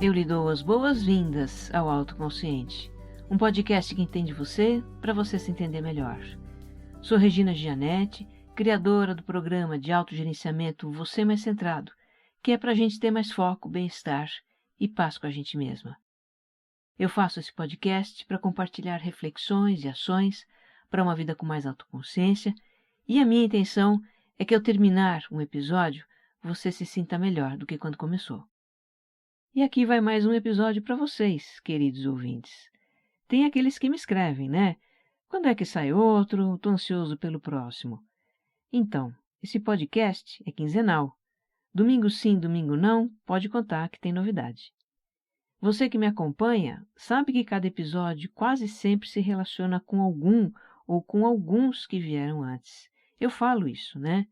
Eu lhe dou as boas-vindas ao Autoconsciente, um podcast que entende você para você se entender melhor. Sou Regina Gianetti, criadora do programa de autogerenciamento Você Mais Centrado, que é para a gente ter mais foco, bem-estar e paz com a gente mesma. Eu faço esse podcast para compartilhar reflexões e ações para uma vida com mais autoconsciência, e a minha intenção é que ao terminar um episódio, você se sinta melhor do que quando começou. E aqui vai mais um episódio para vocês, queridos ouvintes. Tem aqueles que me escrevem, né? Quando é que sai outro? Tô ansioso pelo próximo. Então, esse podcast é quinzenal. Domingo sim, domingo não, pode contar que tem novidade. Você que me acompanha sabe que cada episódio quase sempre se relaciona com algum ou com alguns que vieram antes. Eu falo isso, né?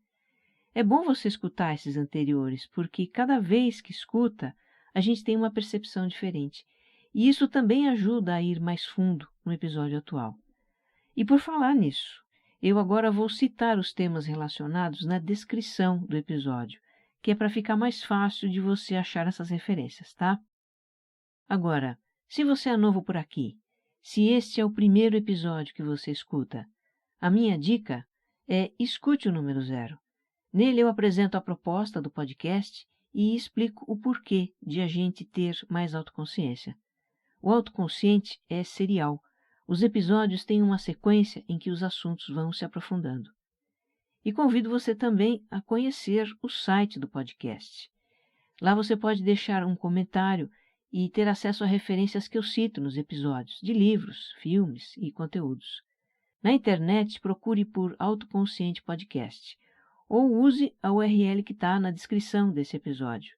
É bom você escutar esses anteriores, porque cada vez que escuta, a gente tem uma percepção diferente. E isso também ajuda a ir mais fundo no episódio atual. E por falar nisso, eu agora vou citar os temas relacionados na descrição do episódio, que é para ficar mais fácil de você achar essas referências, tá? Agora, se você é novo por aqui, se este é o primeiro episódio que você escuta, a minha dica é escute o número 0. Nele eu apresento a proposta do podcast e explico o porquê de a gente ter mais autoconsciência. O autoconsciente é serial. Os episódios têm uma sequência em que os assuntos vão se aprofundando. E convido você também a conhecer o site do podcast. Lá você pode deixar um comentário e ter acesso a referências que eu cito nos episódios, de livros, filmes e conteúdos. Na internet, procure por Autoconsciente Podcast, ou use a URL que está na descrição desse episódio.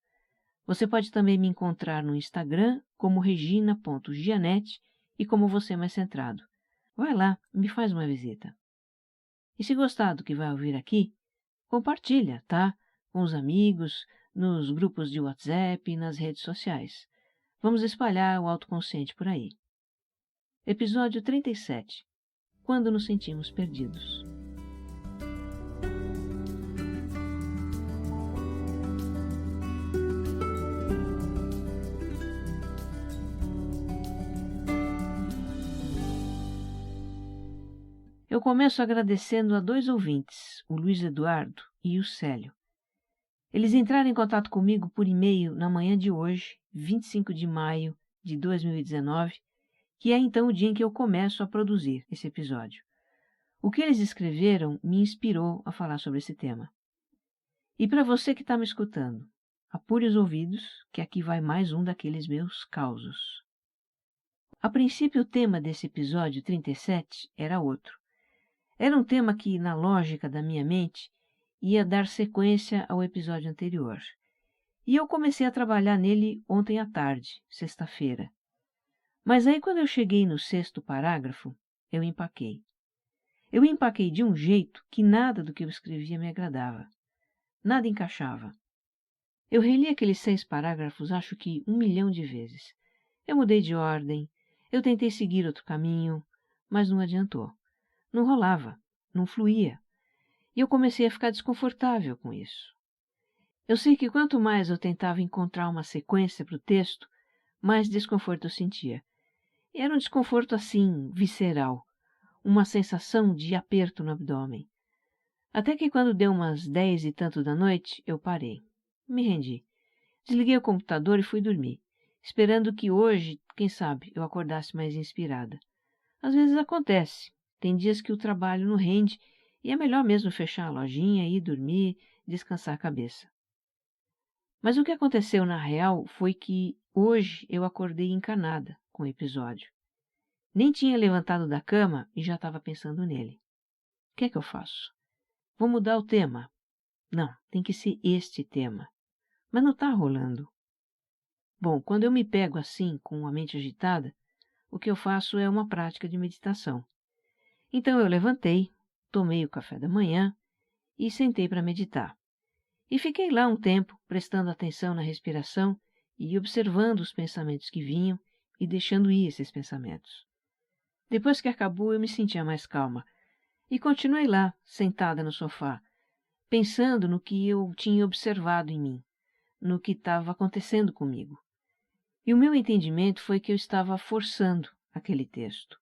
Você pode também me encontrar no Instagram como regina.gianetti e como Você Mais Centrado. Vai lá, me faz uma visita. E se gostar do que vai ouvir aqui, compartilha, tá? Com os amigos, nos grupos de WhatsApp e nas redes sociais. Vamos espalhar o autoconsciente por aí. Episódio 37. Quando nos sentimos perdidos. Eu começo agradecendo a 2 ouvintes, o Luiz Eduardo e o Célio. Eles entraram em contato comigo por e-mail na manhã de hoje, 25 de maio de 2019, que é então o dia em que eu começo a produzir esse episódio. O que eles escreveram me inspirou a falar sobre esse tema. E para você que está me escutando, apure os ouvidos, que aqui vai mais um daqueles meus causos. A princípio, o tema desse episódio 37 era outro. Era um tema que, na lógica da minha mente, ia dar sequência ao episódio anterior. E eu comecei a trabalhar nele ontem à tarde, sexta-feira. Mas aí, quando eu cheguei no 6º parágrafo, eu empaquei. Eu empaquei de um jeito que nada do que eu escrevia me agradava. Nada encaixava. Eu reli aqueles 6 parágrafos acho que 1 milhão de vezes. Eu mudei de ordem, eu tentei seguir outro caminho, mas não adiantou. Não rolava, não fluía. E eu comecei a ficar desconfortável com isso. Eu sei que quanto mais eu tentava encontrar uma sequência para o texto, mais desconforto eu sentia. E era um desconforto assim, visceral, uma sensação de aperto no abdômen. Até que quando deu umas 10 e tanto da noite, eu parei. Me rendi. Desliguei o computador e fui dormir, esperando que hoje, quem sabe, eu acordasse mais inspirada. Às vezes acontece. Tem dias que o trabalho não rende e é melhor mesmo fechar a lojinha, ir dormir, descansar a cabeça. Mas o que aconteceu na real foi que hoje eu acordei encanada com o episódio. Nem tinha levantado da cama e já estava pensando nele. O que é que eu faço? Vou mudar o tema? Não, tem que ser este tema. Mas não está rolando. Bom, quando eu me pego assim, com a mente agitada, o que eu faço é uma prática de meditação. Então eu levantei, tomei o café da manhã e sentei para meditar. E fiquei lá um tempo, prestando atenção na respiração e observando os pensamentos que vinham e deixando ir esses pensamentos. Depois que acabou, eu me sentia mais calma e continuei lá, sentada no sofá, pensando no que eu tinha observado em mim, no que estava acontecendo comigo. E o meu entendimento foi que eu estava forçando aquele texto.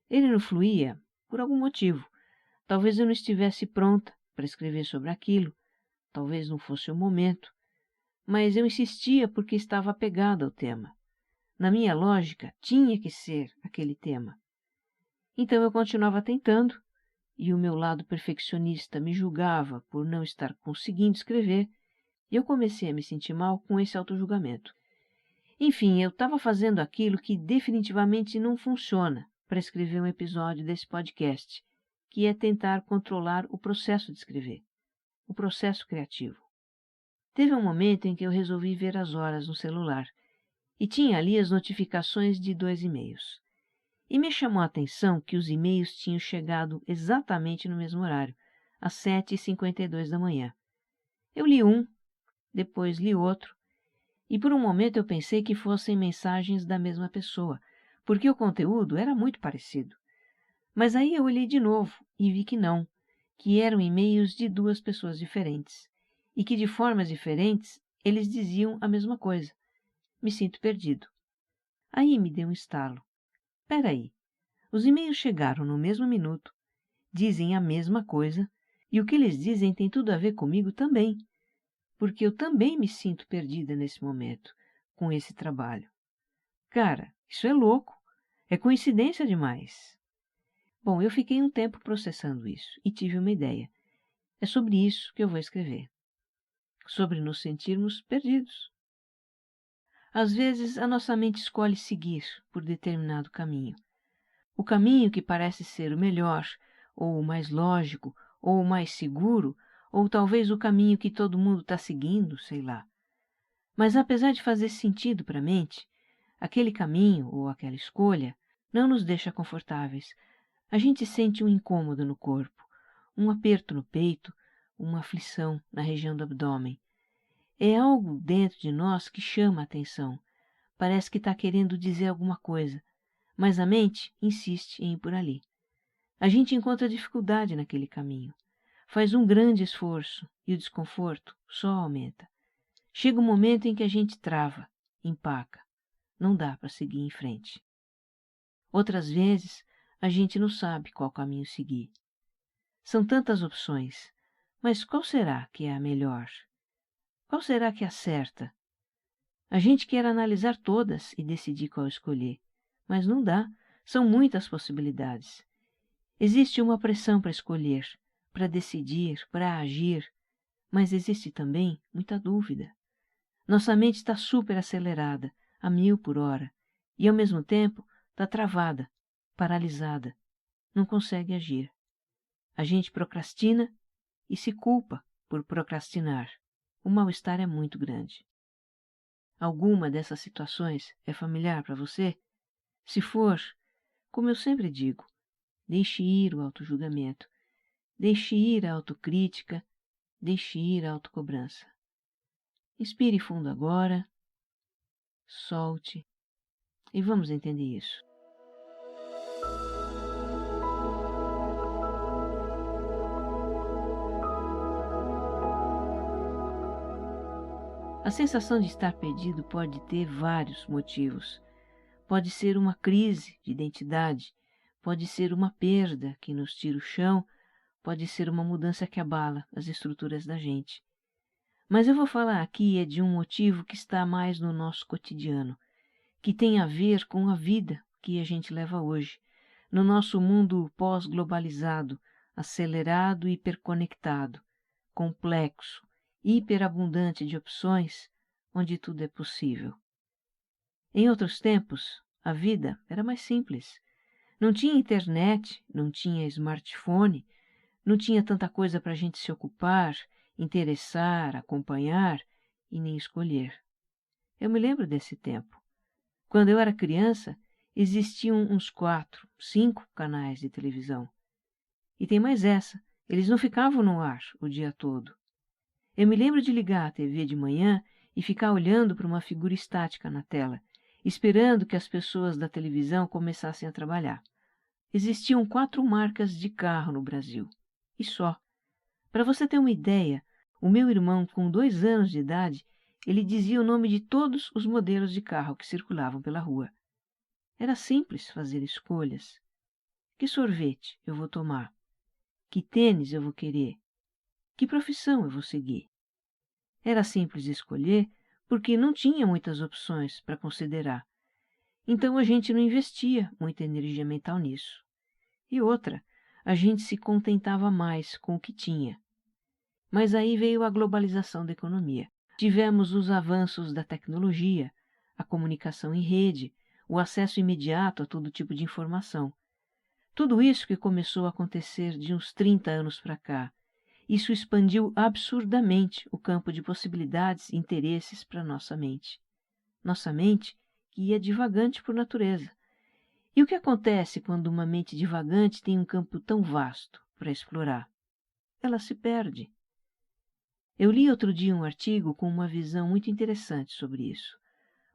Ele não fluía por algum motivo. Talvez eu não estivesse pronta para escrever sobre aquilo, talvez não fosse o momento, mas eu insistia porque estava apegada ao tema. Na minha lógica, tinha que ser aquele tema. Então eu continuava tentando, e o meu lado perfeccionista me julgava por não estar conseguindo escrever, e eu comecei a me sentir mal com esse autojulgamento. Enfim, eu estava fazendo aquilo que definitivamente não funciona para escrever um episódio desse podcast, que é tentar controlar o processo de escrever, o processo criativo. Teve um momento em que eu resolvi ver as horas no celular, e tinha ali as notificações de 2 e-mails. E me chamou a atenção que os e-mails tinham chegado exatamente no mesmo horário, às 7h52 da manhã. Eu li um, depois li outro, e por um momento eu pensei que fossem mensagens da mesma pessoa, porque o conteúdo era muito parecido. Mas aí eu olhei de novo e vi que não, que eram e-mails de 2 pessoas diferentes, e que de formas diferentes eles diziam a mesma coisa. Me sinto perdido. Aí me deu um estalo. Espera aí, os e-mails chegaram no mesmo minuto, dizem a mesma coisa, e o que eles dizem tem tudo a ver comigo também, porque eu também me sinto perdida nesse momento, com esse trabalho. Cara, isso é louco, é coincidência demais. Bom, eu fiquei um tempo processando isso e tive uma ideia. É sobre isso que eu vou escrever. Sobre nos sentirmos perdidos. Às vezes, a nossa mente escolhe seguir por determinado caminho. O caminho que parece ser o melhor, ou o mais lógico, ou o mais seguro, ou talvez o caminho que todo mundo está seguindo, sei lá. Mas apesar de fazer sentido para a mente, aquele caminho ou aquela escolha não nos deixa confortáveis. A gente sente um incômodo no corpo, um aperto no peito, uma aflição na região do abdômen. É algo dentro de nós que chama a atenção. Parece que está querendo dizer alguma coisa, mas a mente insiste em ir por ali. A gente encontra dificuldade naquele caminho. Faz um grande esforço e o desconforto só aumenta. Chega um momento em que a gente trava, empaca. Não dá para seguir em frente. Outras vezes, a gente não sabe qual caminho seguir. São tantas opções, mas qual será que é a melhor? Qual será que é a certa? A gente quer analisar todas e decidir qual escolher, mas não dá, são muitas possibilidades. Existe uma pressão para escolher, para decidir, para agir, mas existe também muita dúvida. Nossa mente está super acelerada, a 1000 por hora, e ao mesmo tempo está travada, paralisada, não consegue agir. A gente procrastina e se culpa por procrastinar. O mal-estar é muito grande. Alguma dessas situações é familiar para você? Se for, como eu sempre digo, deixe ir o autojulgamento, deixe ir a autocrítica, deixe ir a autocobrança. Inspire fundo agora, solte e vamos entender isso. A sensação de estar perdido pode ter vários motivos. Pode ser uma crise de identidade, pode ser uma perda que nos tira o chão, pode ser uma mudança que abala as estruturas da gente. Mas eu vou falar aqui de um motivo que está mais no nosso cotidiano, que tem a ver com a vida que a gente leva hoje, no nosso mundo pós-globalizado, acelerado e hiperconectado, complexo, hiperabundante de opções, onde tudo é possível. Em outros tempos, a vida era mais simples. Não tinha internet, não tinha smartphone, não tinha tanta coisa para a gente se ocupar, interessar, acompanhar e nem escolher. Eu me lembro desse tempo. Quando eu era criança, existiam uns 4, 5 canais de televisão. E tem mais essa, eles não ficavam no ar o dia todo. Eu me lembro de ligar a TV de manhã e ficar olhando para uma figura estática na tela, esperando que as pessoas da televisão começassem a trabalhar. Existiam 4 marcas de carro no Brasil. E só. Para você ter uma ideia, o meu irmão, com 2 anos de idade, Ele dizia o nome de todos os modelos de carro que circulavam pela rua. Era simples fazer escolhas. Que sorvete eu vou tomar? Que tênis eu vou querer? Que profissão eu vou seguir? Era simples escolher porque não tinha muitas opções para considerar. Então a gente não investia muita energia mental nisso. E outra, a gente se contentava mais com o que tinha. Mas aí veio a globalização da economia. Tivemos os avanços da tecnologia, a comunicação em rede, o acesso imediato a todo tipo de informação. Tudo isso que começou a acontecer de uns 30 anos para cá, isso expandiu absurdamente o campo de possibilidades e interesses para nossa mente. Nossa mente que é divagante por natureza. E o que acontece quando uma mente divagante tem um campo tão vasto para explorar? Ela se perde. Eu li outro dia um artigo com uma visão muito interessante sobre isso.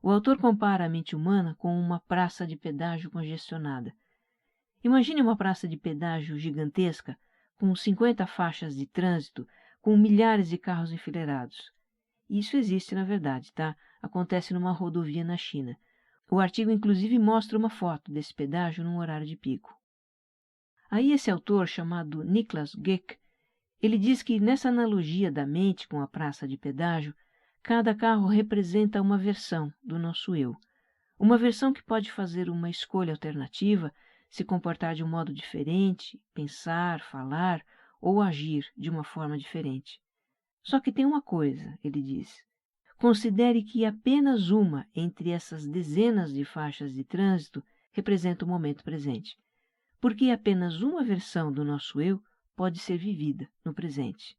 O autor compara a mente humana com uma praça de pedágio congestionada. Imagine uma praça de pedágio gigantesca, com 50 faixas de trânsito, com milhares de carros enfileirados. Isso existe na verdade, tá? Acontece numa rodovia na China. O artigo inclusive mostra uma foto desse pedágio num horário de pico. Aí esse autor, chamado Niklas Göke, ele diz que nessa analogia da mente com a praça de pedágio, cada carro representa uma versão do nosso eu. Uma versão que pode fazer uma escolha alternativa, se comportar de um modo diferente, pensar, falar ou agir de uma forma diferente. Só que tem uma coisa, ele diz. Considere que apenas uma entre essas dezenas de faixas de trânsito representa o momento presente, porque apenas uma versão do nosso eu pode ser vivida no presente.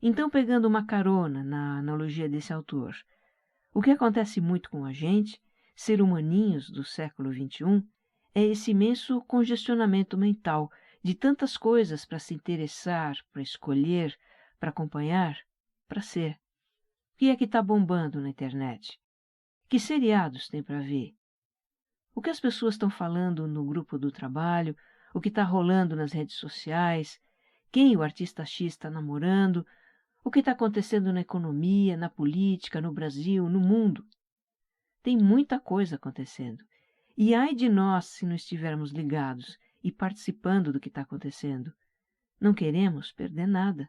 Então, pegando uma carona na analogia desse autor, o que acontece muito com a gente, ser humaninhos do século XXI, é esse imenso congestionamento mental de tantas coisas para se interessar, para escolher, para acompanhar, para ser. O que é que está bombando na internet? Que seriados tem para ver? O que as pessoas estão falando no grupo do trabalho? O que está rolando nas redes sociais? Quem o artista X está namorando? O que está acontecendo na economia, na política, no Brasil, no mundo? Tem muita coisa acontecendo. E ai de nós se não estivermos ligados e participando do que está acontecendo. Não queremos perder nada.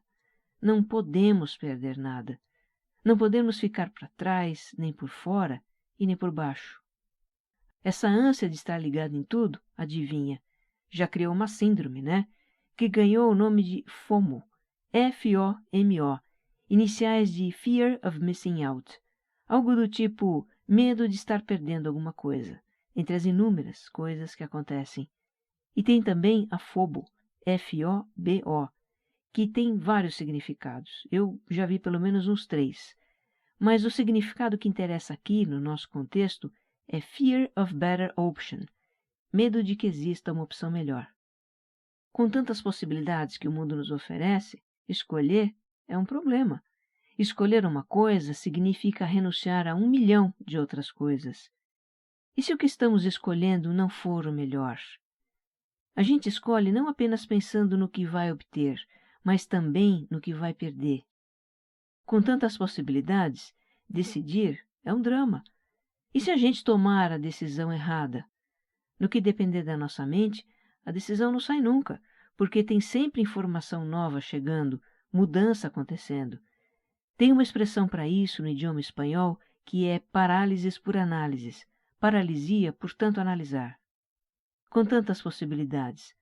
Não podemos perder nada. Não podemos ficar para trás, nem por fora e nem por baixo. Essa ânsia de estar ligado em tudo, adivinha, já criou uma síndrome, né? Que ganhou o nome de FOMO, F-O-M-O, iniciais de Fear of Missing Out, algo do tipo medo de estar perdendo alguma coisa, entre as inúmeras coisas que acontecem. E tem também a FOBO, F-O-B-O, que tem vários significados. Eu já vi pelo menos uns 3. Mas o significado que interessa aqui, no nosso contexto, é Fear of Better Option, medo de que exista uma opção melhor. Com tantas possibilidades que o mundo nos oferece, escolher é um problema. Escolher uma coisa significa renunciar a 1 milhão de outras coisas. E se o que estamos escolhendo não for o melhor? A gente escolhe não apenas pensando no que vai obter, mas também no que vai perder. Com tantas possibilidades, decidir é um drama. E se a gente tomar a decisão errada? No que depender da nossa mente, a decisão não sai nunca, porque tem sempre informação nova chegando, mudança acontecendo. Tem uma expressão para isso no idioma espanhol que é parálises por análises, paralisia por tanto analisar. Com tantas possibilidades,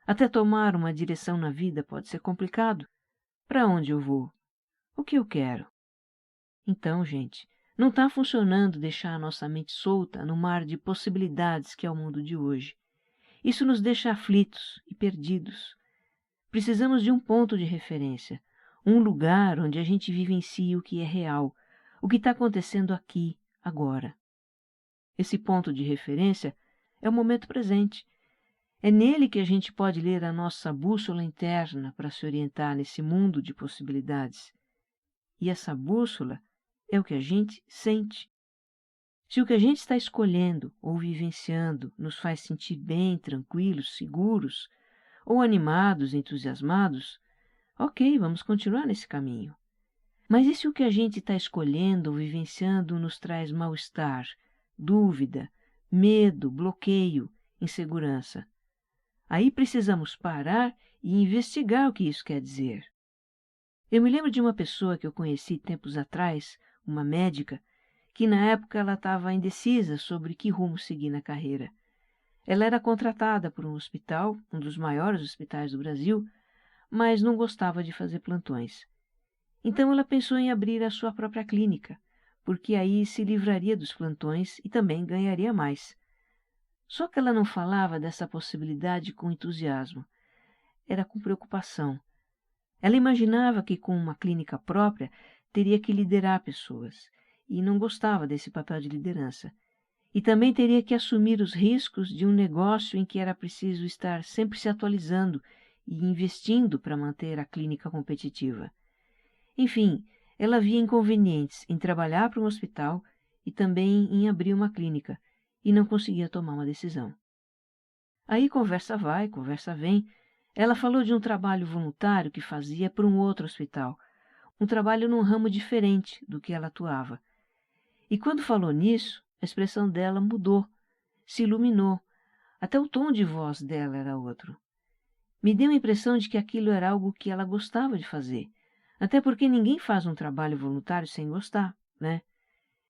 até tomar uma direção na vida pode ser complicado. Para onde eu vou? O que eu quero? Então, gente, não está funcionando deixar a nossa mente solta no mar de possibilidades que é o mundo de hoje. Isso nos deixa aflitos e perdidos. Precisamos de um ponto de referência, um lugar onde a gente vivencie o que é real, o que está acontecendo aqui, agora. Esse ponto de referência é o momento presente. É nele que a gente pode ler a nossa bússola interna para se orientar nesse mundo de possibilidades. E essa bússola é o que a gente sente. Se o que a gente está escolhendo ou vivenciando nos faz sentir bem, tranquilos, seguros, ou animados, entusiasmados, ok, vamos continuar nesse caminho. Mas e se o que a gente está escolhendo ou vivenciando nos traz mal-estar, dúvida, medo, bloqueio, insegurança? Aí precisamos parar e investigar o que isso quer dizer. Eu me lembro de uma pessoa que eu conheci tempos atrás, uma médica, que na época ela estava indecisa sobre que rumo seguir na carreira. Ela era contratada por um hospital, um dos maiores hospitais do Brasil, mas não gostava de fazer plantões. Então ela pensou em abrir a sua própria clínica, porque aí se livraria dos plantões e também ganharia mais. Só que ela não falava dessa possibilidade com entusiasmo, era com preocupação. Ela imaginava que com uma clínica própria teria que liderar pessoas, e não gostava desse papel de liderança. E também teria que assumir os riscos de um negócio em que era preciso estar sempre se atualizando e investindo para manter a clínica competitiva. Enfim, ela via inconvenientes em trabalhar para um hospital e também em abrir uma clínica, e não conseguia tomar uma decisão. Aí conversa vai, conversa vem. Ela falou de um trabalho voluntário que fazia para um outro hospital, um trabalho num ramo diferente do que ela atuava. E quando falou nisso, a expressão dela mudou, se iluminou. Até o tom de voz dela era outro. Me deu a impressão de que aquilo era algo que ela gostava de fazer, até porque ninguém faz um trabalho voluntário sem gostar, né?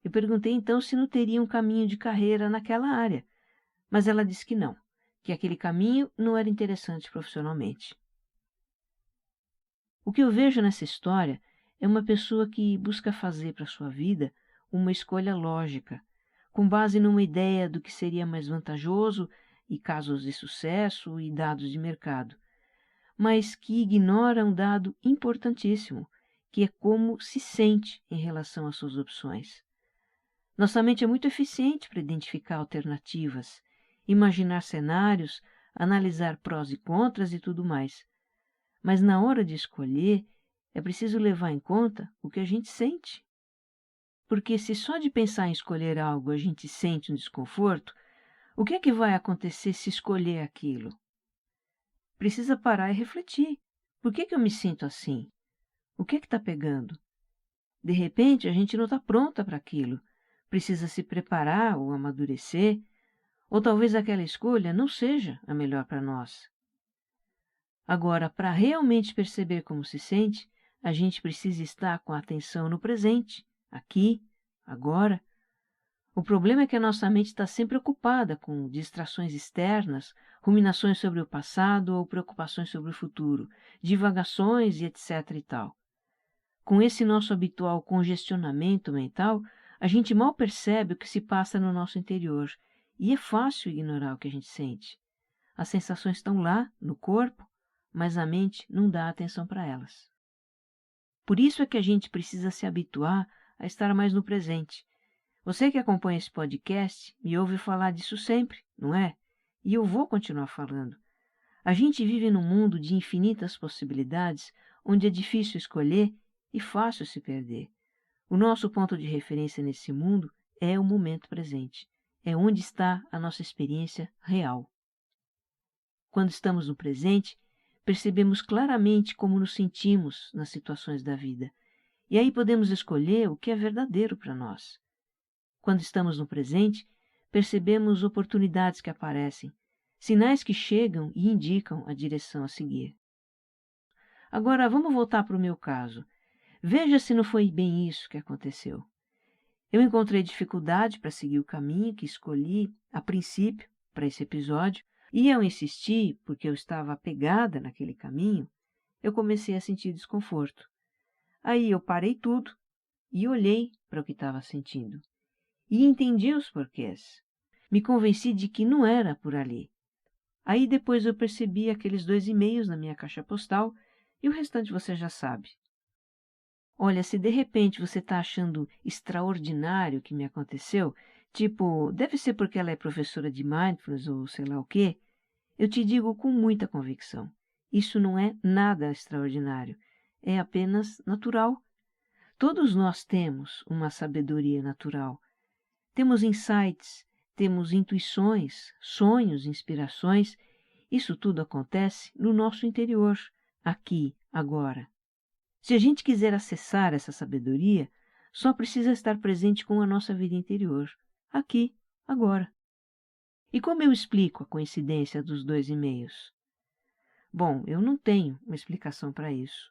Eu perguntei então se não teria um caminho de carreira naquela área, mas ela disse que não, que aquele caminho não era interessante profissionalmente. O que eu vejo nessa história é uma pessoa que busca fazer para sua vida uma escolha lógica, com base numa ideia do que seria mais vantajoso e casos de sucesso e dados de mercado, mas que ignora um dado importantíssimo, que é como se sente em relação às suas opções. Nossa mente é muito eficiente para identificar alternativas, imaginar cenários, analisar prós e contras e tudo mais. Mas na hora de escolher, é preciso levar em conta o que a gente sente. Porque se só de pensar em escolher algo a gente sente um desconforto, o que é que vai acontecer se escolher aquilo? Precisa parar e refletir. Por que eu me sinto assim? O que é que está pegando? De repente, a gente não está pronta para aquilo. Precisa se preparar ou amadurecer, ou talvez aquela escolha não seja a melhor para nós. Agora, para realmente perceber como se sente, a gente precisa estar com a atenção no presente, aqui, agora. O problema é que a nossa mente está sempre ocupada com distrações externas, ruminações sobre o passado ou preocupações sobre o futuro, divagações e etc. e tal. Com esse nosso habitual congestionamento mental, a gente mal percebe o que se passa no nosso interior e é fácil ignorar o que a gente sente. As sensações estão lá, no corpo, mas a mente não dá atenção para elas. Por isso é que a gente precisa se habituar a estar mais no presente. Você que acompanha esse podcast me ouve falar disso sempre, não é? E eu vou continuar falando. A gente vive num mundo de infinitas possibilidades, onde é difícil escolher e fácil se perder. O nosso ponto de referência nesse mundo é o momento presente. É onde está a nossa experiência real. Quando estamos no presente, percebemos claramente como nos sentimos nas situações da vida. E aí podemos escolher o que é verdadeiro para nós. Quando estamos no presente, percebemos oportunidades que aparecem, sinais que chegam e indicam a direção a seguir. Agora, vamos voltar para o meu caso. Veja se não foi bem isso que aconteceu. Eu encontrei dificuldade para seguir o caminho que escolhi, a princípio, para esse episódio, e ao insistir, porque eu estava apegada naquele caminho, eu comecei a sentir desconforto. Aí eu parei tudo e olhei para o que estava sentindo. E entendi os porquês. Me convenci de que não era por ali. Aí depois eu percebi aqueles 2 e-mails na minha caixa postal e o restante você já sabe. Olha, se de repente você está achando extraordinário o que me aconteceu, tipo, deve ser porque ela é professora de mindfulness ou sei lá o quê, eu te digo com muita convicção. Isso não é nada extraordinário. É apenas natural. Todos nós temos uma sabedoria natural. Temos insights, temos intuições, sonhos, inspirações. Isso tudo acontece no nosso interior, aqui, agora. Se a gente quiser acessar essa sabedoria, só precisa estar presente com a nossa vida interior, aqui, agora. E como eu explico a coincidência dos 2 e-mails? Bom, eu não tenho uma explicação para isso.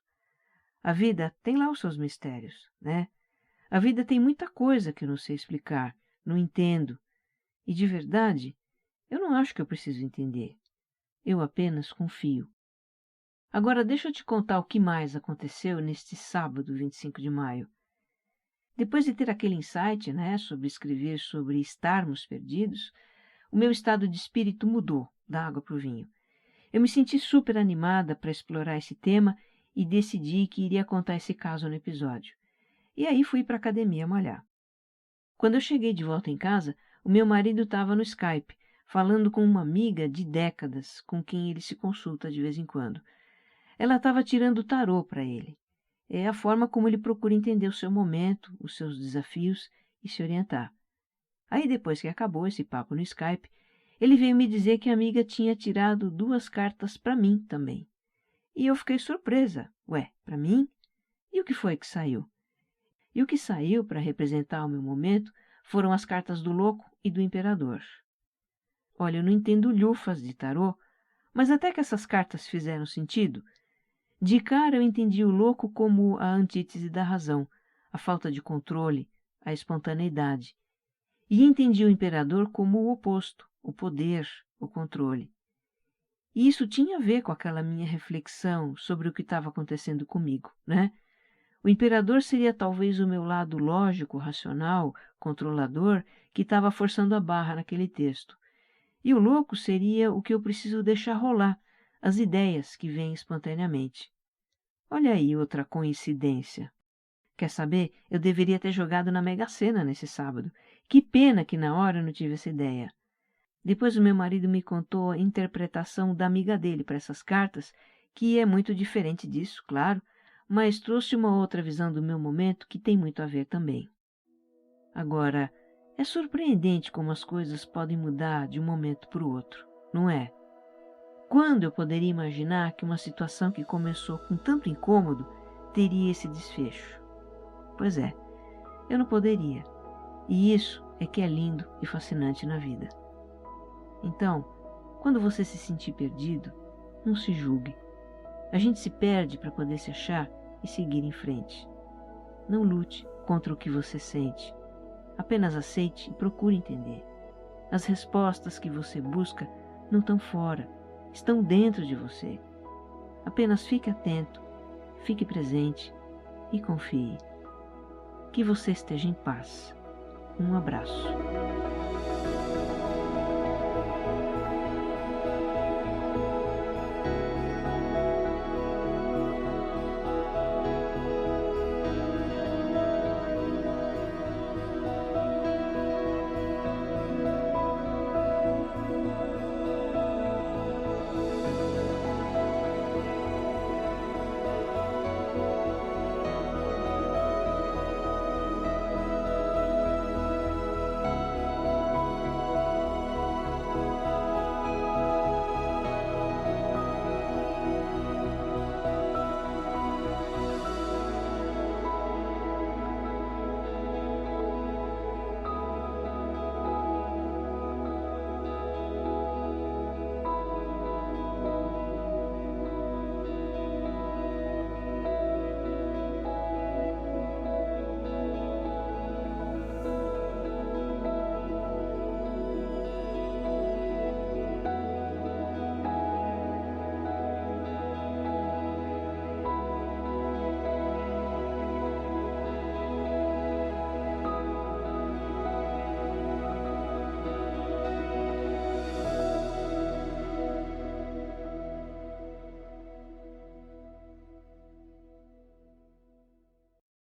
A vida tem lá os seus mistérios, né? A vida tem muita coisa que eu não sei explicar, não entendo. E de verdade, eu não acho que eu preciso entender. Eu apenas confio. Agora deixa eu te contar o que mais aconteceu neste sábado, 25 de maio. Depois de ter aquele insight, né, sobre escrever sobre estarmos perdidos, o meu estado de espírito mudou da água para o vinho. Eu me senti super animada para explorar esse tema e decidi que iria contar esse caso no episódio. E aí fui para a academia malhar. Quando eu cheguei de volta em casa, o meu marido estava no Skype, falando com uma amiga de décadas com quem ele se consulta de vez em quando. Ela estava tirando o tarô para ele. É a forma como ele procura entender o seu momento, os seus desafios e se orientar. Aí depois que acabou esse papo no Skype, ele veio me dizer que a amiga tinha tirado 2 cartas para mim também. E eu fiquei surpresa. Ué, para mim? E o que foi que saiu? E o que saiu para representar o meu momento foram as cartas do louco e do imperador. Olha, eu não entendo lhufas de tarô, mas até que essas cartas fizeram sentido. De cara eu entendi o louco como a antítese da razão, a falta de controle, a espontaneidade. E entendi o imperador como o oposto, o poder, o controle. E isso tinha a ver com aquela minha reflexão sobre o que estava acontecendo comigo, né? O imperador seria talvez o meu lado lógico, racional, controlador, que estava forçando a barra naquele texto. E o louco seria o que eu preciso deixar rolar, as ideias que vêm espontaneamente. Olha aí outra coincidência. Quer saber? Eu deveria ter jogado na Mega Sena nesse sábado. Que pena que na hora eu não tive essa ideia. Depois o meu marido me contou a interpretação da amiga dele para essas cartas, que é muito diferente disso, claro, mas trouxe uma outra visão do meu momento que tem muito a ver também. Agora, é surpreendente como as coisas podem mudar de um momento para o outro, não é? Quando eu poderia imaginar que uma situação que começou com tanto incômodo teria esse desfecho? Pois é, eu não poderia. E isso é que é lindo e fascinante na vida. Então, quando você se sentir perdido, não se julgue. A gente se perde para poder se achar e seguir em frente. Não lute contra o que você sente. Apenas aceite e procure entender. As respostas que você busca não estão fora, estão dentro de você. Apenas fique atento, fique presente e confie. Que você esteja em paz. Um abraço.